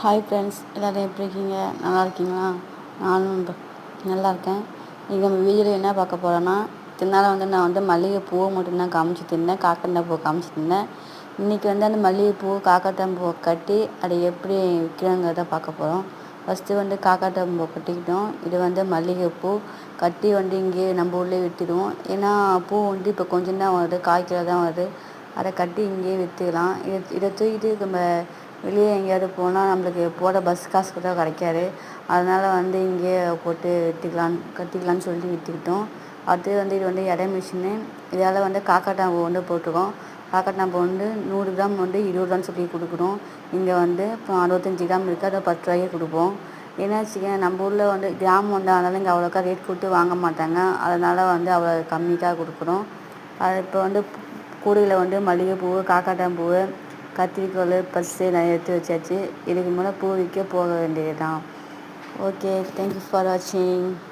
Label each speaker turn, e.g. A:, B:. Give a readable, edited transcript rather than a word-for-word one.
A: Hi friends, எல்லோரும் எப்படி இருக்கீங்க? நல்லா இருக்கீங்களா? நானும் நல்லா இருக்கேன். இன்றைக்கி நம்ம வீடியோவில் என்ன பார்க்க போகிறோன்னா, இதனால் நான் மல்லிகைப்பூவை மட்டும்தான் காமிச்சிட்ருந்தேன், காக்கரட்டான் பூவை காமிச்சிட்ருந்தேன். இன்றைக்கி அந்த மல்லிகைப்பூ காக்கரட்டான் பூவை கட்டி அதை எப்படி விற்கிறாங்கிறத பார்க்க போகிறோம். ஃபஸ்ட்டு காக்கரட்டான் பூவை கட்டிக்கிட்டோம். இது மல்லிகைப்பூ கட்டி இங்கேயே நம்ம ஊர்லேயே விற்றுடுவோம். ஏன்னா பூ இப்போ கொஞ்சம் தான் வருது, காய்க்கிற தான் வருது. அதை கட்டி இங்கேயே விற்றுக்கலாம். இதை தூக்கிட்டு நம்ம வெளியே எங்கேயாவது போனால் நம்மளுக்கு போகிற பஸ் காசு கூட கிடைக்காது. அதனால் இங்கேயே போட்டு கட்டிக்கலான்னு சொல்லிட்டு விற்றுக்கிட்டோம். அடுத்தது இது எடை மிஷினு. இதால் காக்கரட்டான் பூ போட்டிருக்கோம். காக்கரட்டான் பூ 100 கிராம் 20 ரூபான்னு சொல்லி கொடுக்குறோம். இங்கே இப்போ 65 கிராம் இருக்குது, அதை 10 ரூபாய்க்கு கொடுப்போம். ஏன்னா வச்சுக்கேன், நம்ம ஊரில் கிராம் அதனால் இங்கே அவ்வளோக்கா ரேட் கொடுத்து வாங்க மாட்டாங்க. அதனால் அவ்வளோ கம்மிக்காக கொடுக்குறோம். அது இப்போ கூடையில் மல்லிகைப்பூ, காக்கரட்டான் பூ, கத்திரிக்கோல், பர்ஸு நான் எடுத்து வச்சாச்சு. இதுக்கு மேலே பூ விற்க போக வேண்டியது தான். ஓகே, தேங்க்யூ ஃபார் வாட்சிங்.